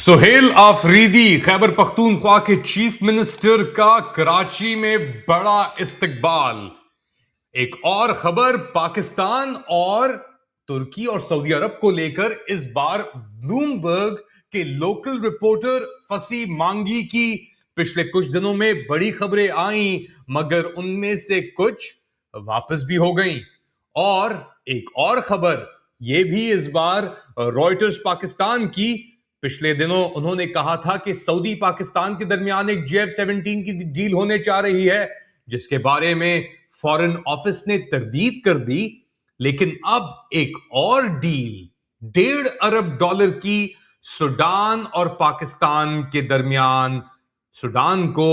सुहेल आफरीदी खैबर पख्तूनख्वा के chief minister का कराची में बड़ा इस्तकबाल। एक और खबर पाकिस्तान और तुर्की और सऊदी अरब को लेकर इस बार ब्लूमबर्ग के लोकल रिपोर्टर फसी मांगी की पिछले कुछ दिनों में बड़ी खबरें आई, मगर उनमें से कुछ वापस भी हो गईं। और एक और खबर यह भी इस बार रॉयटर्स पाकिस्तान की, पिछले दिनों उन्होंने कहा था कि सऊदी पाकिस्तान के दरमियान एक JF-17 की डील होने जा रही है, जिसके बारे में फॉरेन ऑफिस ने तरदीद कर दी। लेकिन अब एक और डील $1.5 अरब की सूडान और पाकिस्तान के दरमियान, सूडान को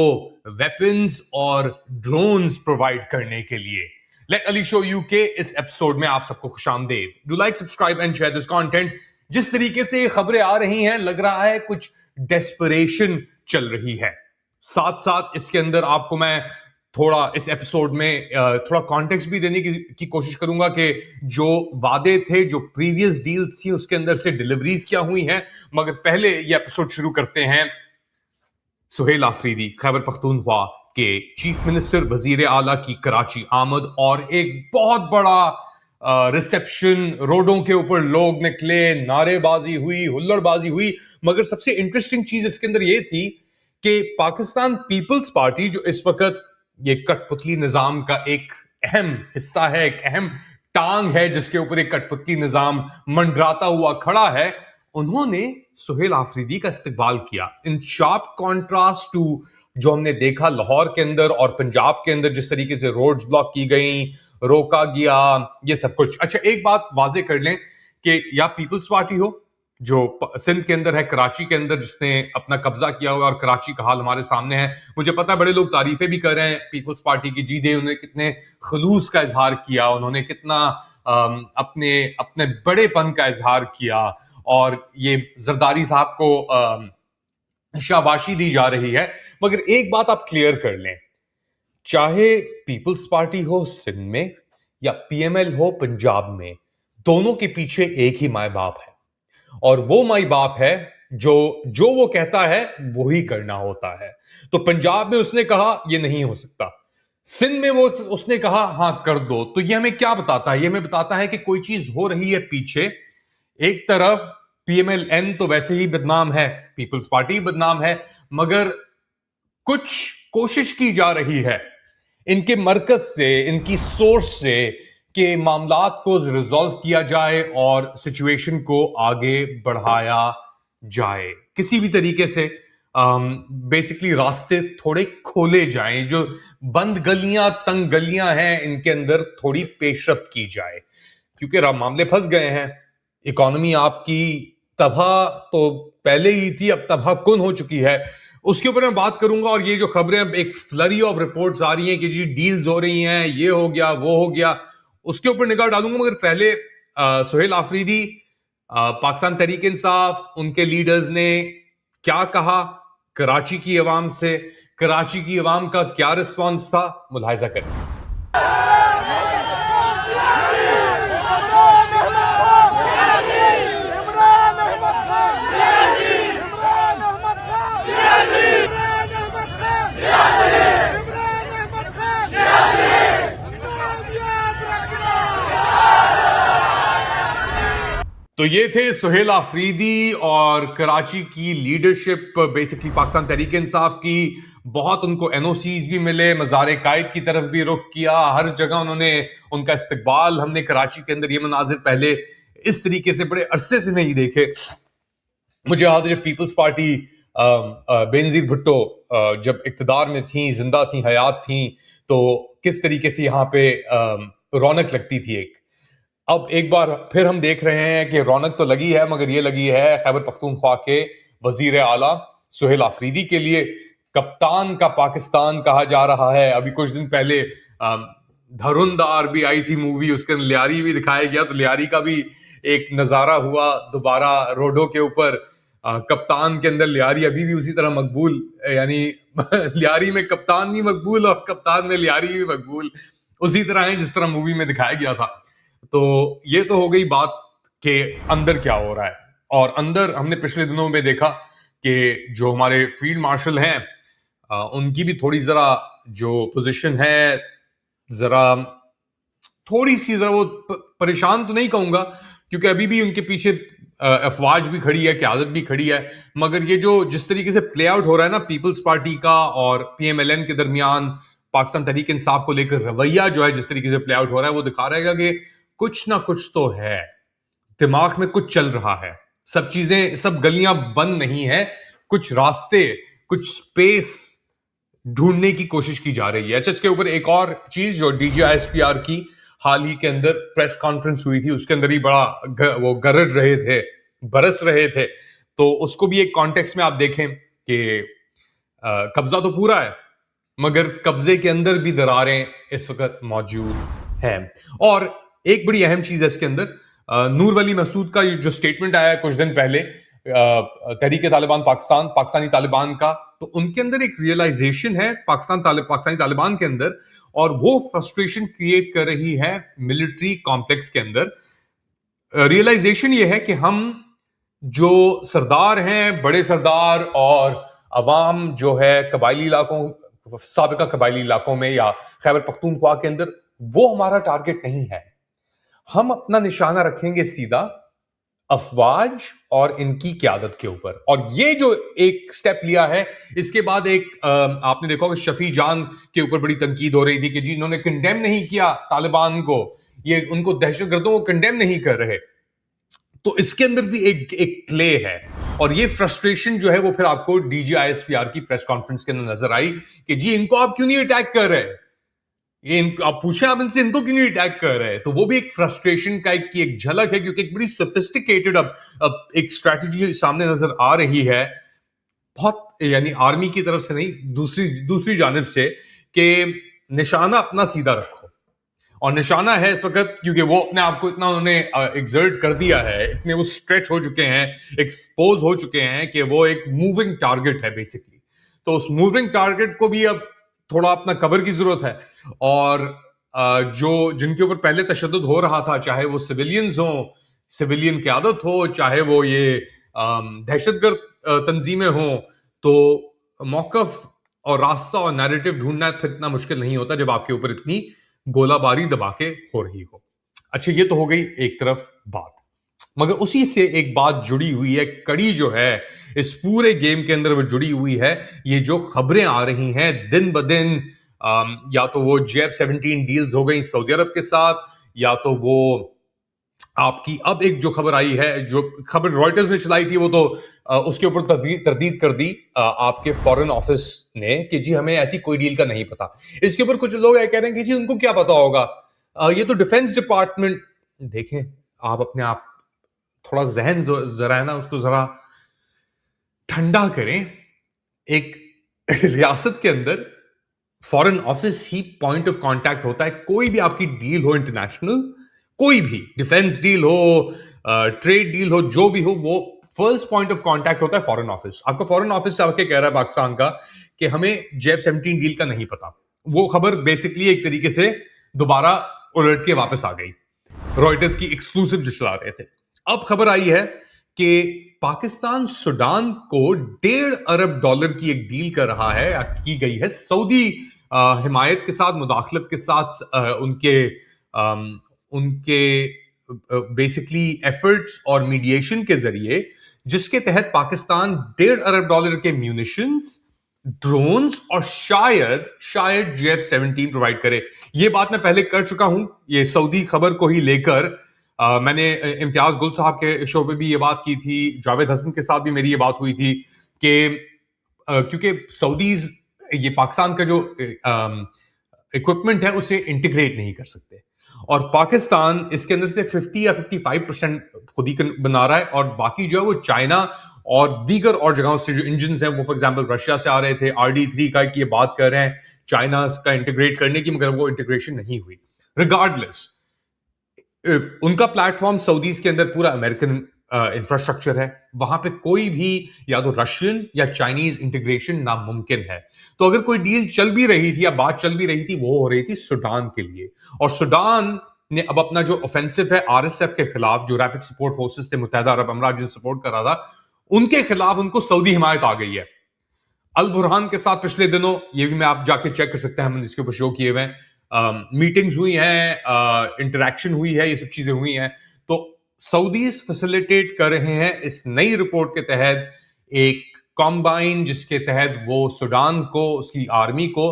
वेपन्स और ड्रोन्स प्रोवाइड करने के लिए। लेट अली शो यू के इस एपिसोड में आप सबको खुशामदीद। Do like, subscribe and share this content. जिस तरीके से ये खबरें आ रही हैं, लग रहा है कुछ डेस्परेशन चल रही है। साथ साथ इसके अंदर आपको मैं थोड़ा इस एपिसोड में थोड़ा कॉन्टेक्स्ट भी देने की कोशिश करूंगा कि जो वादे थे, जो प्रीवियस डील्स थी, उसके अंदर से डिलीवरीज क्या हुई हैं। मगर पहले ये एपिसोड शुरू करते हैं सुहेल आफरीदी खैबर पख्तूनख्वा के चीफ मिनिस्टर वजीर आला की कराची आमद और एक बहुत बड़ा रिसेप्शन। रोडों के ऊपर लोग निकले, नारेबाजी हुई, हुल्लड़बाजी हुई। मगर सबसे इंटरेस्टिंग चीज इसके अंदर यह थी कि पाकिस्तान पीपल्स पार्टी, जो इस वक्त ये कठपुतली निजाम का एक अहम हिस्सा है, एक अहम टांग है जिसके ऊपर एक कठपुतली निजाम मंडराता हुआ खड़ा है, उन्होंने सुहेल आफरीदी का इस्तकबाल किया। इन शार्प कॉन्ट्रास्ट टू जो हमने देखा लाहौर के अंदर और पंजाब के अंदर, जिस तरीके से रोड्स ब्लॉक की गई, रोका गया, ये सब कुछ। अच्छा, एक बात वाजे कर लें कि या पीपल्स पार्टी हो जो सिंध के अंदर है, कराची के अंदर, जिसने अपना कब्जा किया हुआ, और कराची का हाल हमारे सामने है। मुझे पता है बड़े लोग तारीफें भी कर रहे हैं पीपल्स पार्टी की। जी दे, उन्होंने कितने खलूस का इजहार किया, उन्होंने कितना अपने अपने बड़ेपन का इजहार किया, और ये जरदारी साहब को शाबाशी दी जा रही है। मगर एक बात आप क्लियर कर लें, चाहे पीपल्स पार्टी हो सिंध में या PML हो पंजाब में, दोनों के पीछे एक ही माई बाप है, और वो माई बाप है जो जो वो कहता है वो ही करना होता है। तो पंजाब में उसने कहा ये नहीं हो सकता, सिंध में वो उसने कहा हां कर दो। तो ये हमें क्या बताता है? ये हमें बताता है कि कोई चीज हो रही है पीछे। एक तरफ PMLN तो वैसे ही बदनाम है, पीपल्स पार्टी बदनाम है, मगर कुछ कोशिश की जा रही है इनके मरकज से, इनकी सोर्स से, कि मामलात को रिजॉल्व किया जाए और सिचुएशन को आगे बढ़ाया जाए किसी भी तरीके से। बेसिकली रास्ते थोड़े खोले जाएं, जो बंद गलियां, तंग गलियां हैं, इनके अंदर थोड़ी पेशरफ्त की जाए, क्योंकि मामले फंस गए हैं। इकोनॉमी आपकी तबाह तो पहले ही थी, अब तबाह कुन हो चुकी है। उसके ऊपर मैं बात करूंगा। और ये जो खबरें, एक फ्लरी ऑफ रिपोर्ट्स आ रही हैं कि जी डील्स हो रही हैं, ये हो गया, वो हो गया, उसके ऊपर निगाह डालूंगा। मगर पहले सुहेल आफरीदी, पाकिस्तान तहरीक इंसाफ, उनके लीडर्स ने क्या कहा कराची की अवाम से, कराची की अवाम का क्या रिस्पॉन्स था, मुलाहिजा करें। तो ये थे सुहेल आफरीदी और कराची की लीडरशिप, बेसिकली पाकिस्तान तहरीक इंसाफ की। बहुत उनको NOCs भी मिले, मज़ार कायद की तरफ भी रुख किया, हर जगह उन्होंने उनका इस्तकबाल। हमने कराची के अंदर ये मनाजिर पहले इस तरीके से बड़े अरसे से नहीं देखे। मुझे याद है जब पीपल्स पार्टी बेनजीर भुट्टो जब इक्तदार में थी, जिंदा थी, हयात थी, तो किस तरीके से यहाँ पे रौनक लगती थी एक। अब एक बार फिर हम देख रहे हैं कि रौनक तो लगी है, मगर ये लगी है खैबर पख्तूनख्वा के वजीर आला सुहेल आफरीदी के लिए। कप्तान का पाकिस्तान कहा जा रहा है। अभी कुछ दिन पहले धुरंधर भी आई थी मूवी, उसके अंदर लियारी भी दिखाया गया, तो लियारी का भी एक नजारा हुआ दोबारा रोडों के ऊपर। कप्तान के अंदर लियारी अभी भी उसी तरह मकबूल, यानी लियारी में कप्तान भी मकबूल और कप्तान में लियारी भी मकबूल उसी तरह है जिस तरह मूवी में दिखाया गया था। तो ये तो हो गई बात कि अंदर क्या हो रहा है। और अंदर हमने पिछले दिनों में देखा कि जो हमारे फील्ड मार्शल हैं उनकी भी थोड़ी जरा जो पोजीशन है जरा थोड़ी सी जरा वो परेशान तो नहीं कहूंगा, क्योंकि अभी भी उनके पीछे अफवाज भी खड़ी है, क़यादत भी खड़ी है, मगर ये जो जिस तरीके से प्ले आउट हो रहा है ना पीपल्स पार्टी का और पीएमएलएन के दरमियान पाकिस्तान तहरीक इंसाफ को लेकर रवैया जो है जिस तरीके से प्ले आउट हो रहा है वो दिखा रहेगा कि कुछ ना कुछ तो है, दिमाग में कुछ चल रहा है, सब चीजें सब गलियां बंद नहीं है, कुछ रास्ते कुछ स्पेस ढूंढने की कोशिश की जा रही है। अच्छा, इसके ऊपर एक और चीज जो डीजीआईएसपीआर की हाल ही के अंदर प्रेस कॉन्फ्रेंस हुई थी उसके अंदर ही बड़ा वो गरज रहे थे, बरस रहे थे, तो उसको भी एक कॉन्टेक्स्ट में आप देखें कि कब्जा तो पूरा है मगर कब्जे के अंदर भी दरारें इस वक्त मौजूद हैं। और एक बड़ी अहम चीज है इसके अंदर, नूर वली मसूद का जो स्टेटमेंट आया कुछ दिन पहले तहरीक तालिबान पाकिस्तानी तालिबान का, तो उनके अंदर एक रियलाइजेशन है पाकिस्तानी तालिबान के अंदर, और वो फ्रस्ट्रेशन क्रिएट कर रही है मिलिट्री कॉम्प्लेक्स के अंदर। रियलाइजेशन ये है कि हम जो सरदार हैं, बड़े सरदार और अवाम जो है कबायली इलाकों साबिका कबायली इलाकों में या खैबर पख्तूनख्वा के अंदर, वो हमारा टारगेट नहीं है। हम अपना निशाना रखेंगे सीधा अफवाज और इनकी क्यादत के ऊपर। और ये जो एक स्टेप लिया है इसके बाद एक आपने देखा कि शफी जान के ऊपर बड़ी तनकीद हो रही थी कि जी इन्होंने कंडेम नहीं किया तालिबान को, ये उनको दहशतगर्दों को कंडेम नहीं कर रहे। तो इसके अंदर भी एक प्ले है, और ये फ्रस्ट्रेशन जो है वो फिर आपको डीजीआईएसपीआर की प्रेस कॉन्फ्रेंस के अंदर नजर आई कि जी इनको आप क्यों नहीं अटैक कर रहे, ये आप पूछे आप इनसे इनको क्यों नहीं अटैक कर रहे हैं। तो वो भी एक फ्रस्ट्रेशन का एक झलक है, क्योंकि एक बड़ी सोफिस्टिकेटेड अब एक स्ट्रैटेजी सामने नजर आ रही है, बहुत यानी आर्मी की तरफ से नहीं, दूसरी जानिब से, कि निशाना अपना सीधा रखो। और निशाना है इस वक्त क्योंकि वो अपने आप को इतना उन्होंने एग्जर्ट कर दिया है, इतने वो स्ट्रेच हो चुके हैं, एक्सपोज हो चुके हैं कि वो एक मूविंग टारगेट है बेसिकली। तो उस मूविंग टारगेट को भी अब थोड़ा अपना कवर की जरूरत है। और जो जिनके ऊपर पहले तशद्दुद हो रहा था, चाहे वो सिविलियंस हो, सिविलियन क़यादत हो, चाहे वो ये दहशतगर्द तंजीमें हो, तो मौकफ और रास्ता और नैरेटिव ढूंढना फिर इतना मुश्किल नहीं होता जब आपके ऊपर इतनी गोलाबारी दबा के हो रही हो। अच्छा, ये तो हो गई एक तरफ बात, मगर उसी से एक बात जुड़ी हुई है, कड़ी जो है इस पूरे गेम के अंदर वो जुड़ी हुई है। ये जो खबरें आ रही हैं दिन ब दिन, या तो वो JF-17 डील्स हो गई सऊदी अरब के साथ, या तो वो आपकी अब एक जो खबर आई है, जो खबर रॉयटर्स ने चलाई थी, वो तो उसके ऊपर तरदीद कर दी आपके फॉरेन ऑफिस ने कि जी हमें ऐसी कोई डील का नहीं पता। इसके ऊपर कुछ लोग कह रहे हैं कि जी उनको क्या पता होगा, ये तो डिफेंस डिपार्टमेंट। देखें आप अपने आप थोड़ा जहन जरा है ना उसको जरा ठंडा करें। एक रियासत के अंदर foreign office he point of contact होता है। कोई भी आपकी डील हो इंटरनेशनल, कोई भी डिफेंस डील हो, ट्रेड डील हो, जो भी हो, वो फर्स्ट पॉइंट ऑफ कांटेक्ट होता है फॉरेन ऑफिस। आपका फॉरेन ऑफिस से आके कह रहा है पाकिस्तान का कि हमें JF-17 डील का नहीं पता। वो खबर बेसिकली एक तरीके से दोबारा उलट के वापस आ गई, रॉयटर्स की एक्सक्लूसिव जो चला रहे थे। अब खबर आई है कि पाकिस्तान सूडान को $1.5 अरब की एक डील कर रहा है, या की गई है सऊदी हिमायत के साथ, मुदाखलत के साथ, उनके बेसिकली एफर्ट्स और मीडिएशन के जरिए, जिसके तहत पाकिस्तान $1.5 अरब के म्यूनिशंस, ड्रोन्स और शायद JF-17 प्रोवाइड करे। ये बात मैं पहले कर चुका हूं, ये सऊदी खबर को ही लेकर मैंने इम्तियाज गुल साहब के शो पे भी ये बात की थी, जावेद हसन के साथ भी मेरी ये बात हुई थी कि क्योंकि सऊदीज ये पाकिस्तान का जो इक्विपमेंट है उसे इंटीग्रेट नहीं कर सकते, और पाकिस्तान इसके अंदर से 50 या 55% खुद ही बना रहा है, और बाकी जो है वो चाइना और दीगर और जगहों से जो इंजन हैं वो फॉर एग्जांपल रशिया से आ रहे थे। RD3 का ये बात कर रहे हैं चाइना का इंटीग्रेट करने की, मगर वो इंटीग्रेशन नहीं हुई। रिगार्डलेस, उनका प्लेटफॉर्म सऊदीज के अंदर पूरा अमेरिकन इंफ्रास्ट्रक्चर है, वहां पे कोई भी या तो रशियन या चाइनीज इंटीग्रेशन नामुमकिन है। तो अगर कोई डील चल भी रही थी या बात चल भी रही थी, वो हो रही थी सूडान के लिए। और सूडान ने अब अपना जो ऑफेंसिव है RSF के खिलाफ, जो रैपिड सपोर्ट फोर्सेस थे, मुत्तहिदा अरब अमीरात जो सपोर्ट कर रहा था, उनके खिलाफ उनको सऊदी हिमायत आ गई है। अल बुरहान के साथ पिछले दिनों, ये भी मैं आप जाके चेक कर सकते हैं, हमने इसके ऊपर शो किए हुए हैं, मीटिंग्स हुई हैं, इंटरेक्शन हुई है, ये सब चीजें हुई हैं। तो सऊदी फैसिलिटेट कर रहे हैं इस नई रिपोर्ट के तहत एक कॉम्बाइन, जिसके तहत वो सूडान को, उसकी आर्मी को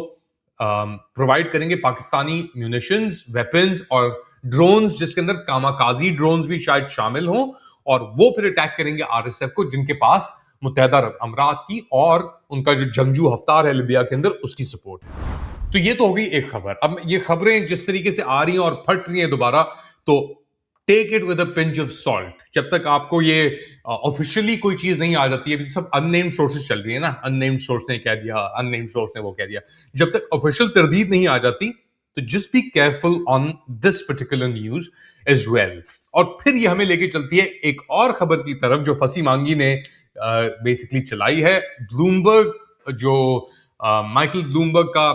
प्रोवाइड करेंगे पाकिस्तानी म्यूनिशंस, वेपन्स और ड्रोन्स, जिसके अंदर कामाकाजी ड्रोन्स भी शायद शामिल हों, और वो फिर अटैक करेंगे आरएसएफ को, जिनके पास मुत्तहदा अरब अमीरात की और उनका जो जंगजू हफ्तार है लिबिया के अंदर, उसकी सपोर्ट है। तो ये तो हो गई एक खबर। अब ये खबरें जिस तरीके से आ रही हैं और फट रही हैं दोबारा, तो take it with a pinch of salt. जब तक आपको ये ऑफिशियली कोई चीज नहीं आ जाती है, अभी सब अननेम्ड सोर्सेज चल रही है ना, अननेम्ड सोर्स ने कह दिया, अननेम्ड सोर्स ने वो कह दिया, जब तक ऑफिशियल तरदीद नहीं आ जाती, तो just be careful on this particular news as well. और फिर ये हमें लेके चलती है एक और खबर की तरफ, जो फसी मांगी ने बेसिकली चलाई है। ब्लूमबर्ग, जो माइकल ब्लूमबर्ग का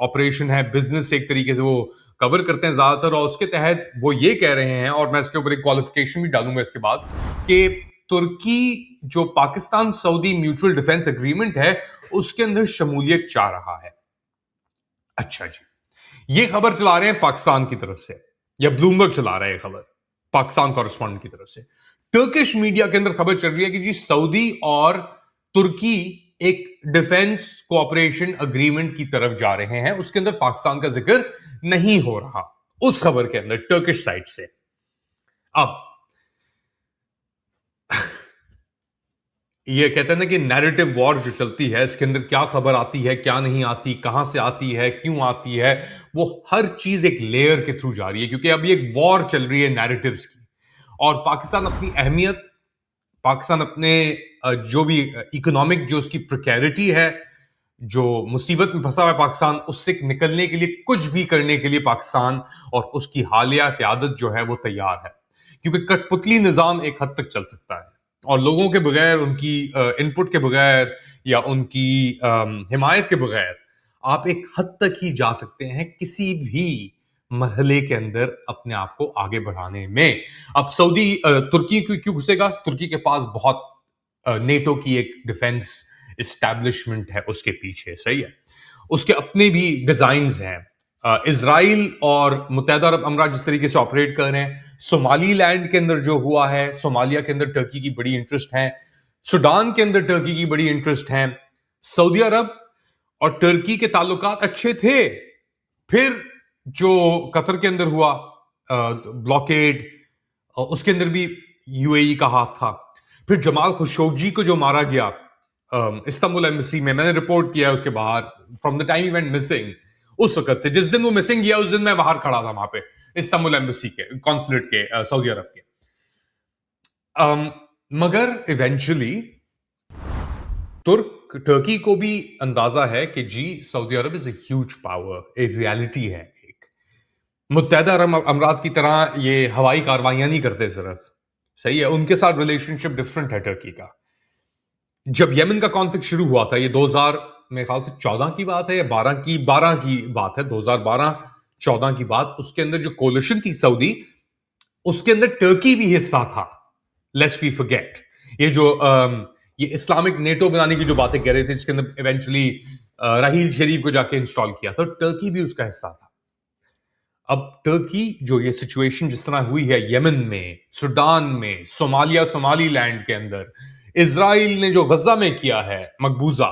ऑपरेशन है, बिजनेस एक तरीके से वो कवर करते हैं ज्यादातर, और उसके तहत वो ये कह रहे हैं, और मैं इसके ऊपर एक क्वालिफिकेशन भी डालूंगा इसके बाद, कि तुर्की जो Pakistan Saudi mutual defence agreement है, उसके अंदर शमूलियत चाह रहा है। अच्छा जी, ये खबर चला रहे हैं पाकिस्तान की तरफ से, या ब्लूमबर्ग चला रहा है खबर पाकिस्तान कॉरेस्पॉन्डेंट की तरफ से। टर्किश मीडिया के अंदर खबर चल रही है कि जी सऊदी और तुर्की एक डिफेंस कोऑपरेशन अग्रीमेंट की तरफ जा रहे हैं, उसके अंदर पाकिस्तान का जिक्र नहीं हो रहा उस खबर के अंदर टर्किश साइड से। अब ये कहते हैं ना कि नैरेटिव वॉर जो चलती है, इसके अंदर क्या खबर आती है, क्या नहीं आती, कहां से आती है, क्यों आती है, वो हर चीज एक लेयर के थ्रू जा रही है, क्योंकि अभी एक वॉर चल रही है नैरेटिव्स की। और पाकिस्तान अपनी अहमियत, पाकिस्तान अपने जो भी इकोनॉमिक जो उसकी प्रिकैरिटी है, जो मुसीबत में फंसा हुआ है पाकिस्तान, उससे निकलने के लिए, कुछ भी करने के लिए पाकिस्तान और उसकी हालिया क़यादत जो है वो तैयार है। क्योंकि कठपुतली निजाम एक हद तक चल सकता है, और लोगों के बगैर, उनकी इनपुट के बगैर, या उनकी हिमायत के बगैर आप एक हद तक ही जा सकते हैं किसी भी मरहले के अंदर अपने आप को आगे बढ़ाने में। अब सऊदी तुर्की क्यों घुसेगा? तुर्की के पास बहुत नेटो की एक डिफेंस इस्टेब्लिशमेंट है उसके पीछे, सही है, उसके अपने भी डिजाइन्स हैं। इजराइल और मुत्तहदा अरब अमीरात जिस तरीके से ऑपरेट कर रहे हैं, सोमालीलैंड के अंदर जो हुआ है, सोमालिया के अंदर टर्की की बड़ी इंटरेस्ट है, सूडान के अंदर टर्की की बड़ी इंटरेस्ट है। सऊदी अरब और टर्की के ताल्लुकात अच्छे थे, फिर जो कतर के अंदर हुआ ब्लॉकेड, उसके अंदर भी यूएई का हाथ था। फिर जमाल खुशोगी को जो मारा गया इस्तांबुल एम्बेसी में, मैंने रिपोर्ट किया उसके बाहर, from the time he went missing, उस वक्त से, जिस दिन वो मिसिंग गया उस दिन मैं बाहर खड़ा था वहां पे इस्तांबुल एम्बेसी के, कॉन्सुलेट के, सऊदी अरब के। मगर इवेंचुअली टर्की को भी अंदाजा है कि जी Saudi Arab is a huge power, एक रियलिटी है, एक मुत्तहदा अरब अमीरात की तरह ये हवाई कार्रवाइयां नहीं करते सिर्फ, सही है, उनके साथ रिलेशनशिप डिफरेंट है टर्की का। जब यमन का कॉन्फ्लिक्ट शुरू हुआ था, ये 2000 मेरे ख्याल से 14 की बात है या 12 की बात है, 2012-14 की बात, उसके अंदर जो कोलिशन थी सऊदी, उसके अंदर टर्की भी हिस्सा था। लेट्स वी फॉरगेट ये जो ये इस्लामिक नेटो बनाने की जो बातें कह रहे थे, जिसके अंदर इवेंचुअली राहील शरीफ को जाके इंस्टॉल किया, तो टर्की भी उसका हिस्सा था। अब टर्की जो ये सिचुएशन जिस तरह हुई है यमन में, सूडान में, सोमालिया, सोमालीलैंड के अंदर, इजराइल ने जो गजा में किया है मकबूजा,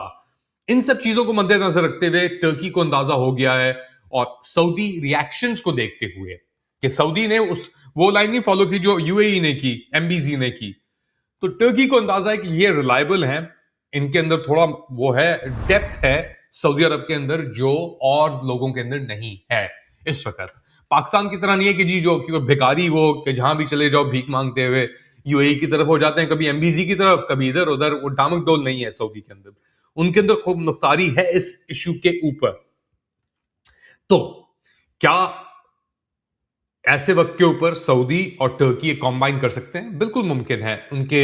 इन सब चीजों को मद्देनजर रखते हुए टर्की को अंदाजा हो गया है, और सऊदी रिएक्शंस को देखते हुए, कि सऊदी ने वो लाइन नहीं फॉलो की जो यूएई ने की, एमबीसी ने की, तो टर्की को अंदाजा है कि ये रिलायबल है, इनके अंदर थोड़ा वो है, डेप्थ है सऊदी अरब के अंदर, जो और लोगों के अंदर नहीं है इस वक्त। पाकिस्तान की तरह नहीं है कि जी जो भिखारी वो कि जहां भी चले जाओ भीख मांगते हुए यूएई की तरफ हो जाते हैं, कभी एमबीसी की तरफ, कभी इधर उधर, वो डामक डोल नहीं है सऊदी के अंदर, उनके अंदर खूब मुख्तारी है इस इशू के ऊपर। तो क्या ऐसे वक्त के ऊपर सऊदी और टर्की कॉम्बाइन कर सकते हैं? बिल्कुल मुमकिन है। उनके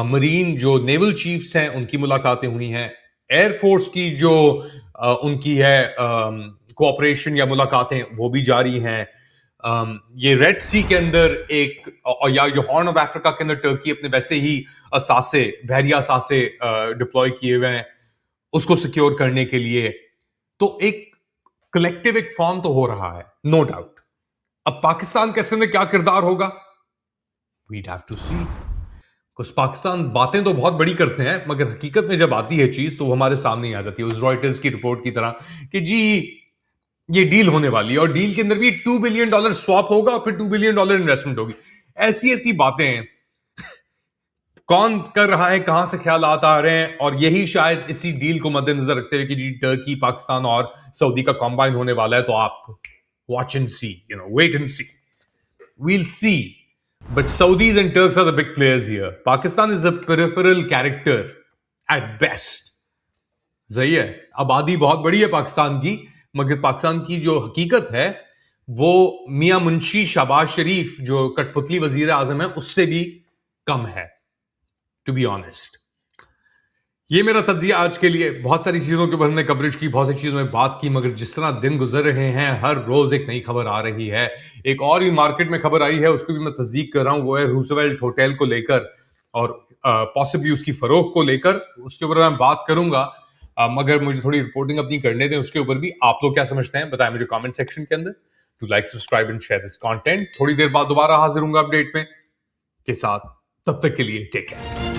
मरीन जो नेवल चीफ्स हैं उनकी मुलाकातें हुई हैं, एयरफोर्स की जो उनकी है कोऑपरेशन या मुलाकातें, वो भी जारी हैं। ये रेड सी के अंदर या जो हॉर्न ऑफ अफ्रीका के अंदर टर्की अपने वैसे ही असासे बहरिया असासे डिप्लॉय किए हुए हैं उसको सिक्योर करने के लिए। तो एक कलेक्टिव एक फॉर्म तो हो रहा है, नो डाउट। अब पाकिस्तान के अंदर क्या किरदार होगा, वीड हैव टू सी। कुछ पाकिस्तान बातें तो बहुत बड़ी करते हैं, मगर हकीकत में जब आती है चीज तो वो हमारे सामने ही आ जाती है, उस रॉयटर्स की रिपोर्ट की तरह कि जी ये डील होने वाली है और डील के अंदर भी $2 बिलियन स्वैप होगा और फिर $2 बिलियन इन्वेस्टमेंट होगी। ऐसी ऐसी बातें हैं, कौन कर रहा है, कहां से ख्याल आ रहे हैं, और यही शायद इसी डील को मद्देनजर रखते हुए कि जी टर्की पाकिस्तान और सऊदी का कॉम्बाइन होने वाला है, तो आप watch and see, wait and see, we'll see. But Saudis and Turks are the big players here. Pakistan is a peripheral character at best. सही है, आबादी बहुत बड़ी है पाकिस्तान की, मगर पाकिस्तान की जो हकीकत है वो मियां मुंशी शहबाज शरीफ जो कठपुतली वजीर आजम है उससे भी कम है, टू बी ऑनेस्ट। ये मेरा तज्जिया आज के लिए। बहुत सारी चीजों के ऊपर हमने कवरेज की, बहुत सारी चीजों में बात की, मगर जिस तरह दिन गुजर रहे हैं हर रोज एक नई खबर आ रही है। एक और भी मार्केट में खबर आई है, उसको भी मैं तस्दीक कर रहा हूं, वो है रूजवेल्ट होटल को लेकर और पॉसिबली उसकी फरोख को लेकर। उसके ऊपर मैं बात करूंगा, मगर मुझे थोड़ी रिपोर्टिंग अपनी करने दें उसके ऊपर भी। आप लोग क्या समझते हैं बताएं मुझे कॉमेंट सेक्शन के अंदर। To like, subscribe and share this content. थोड़ी देर बाद दोबारा हाजिर हूंगा अपडेट में के साथ, तब तक के लिए टेक केयर।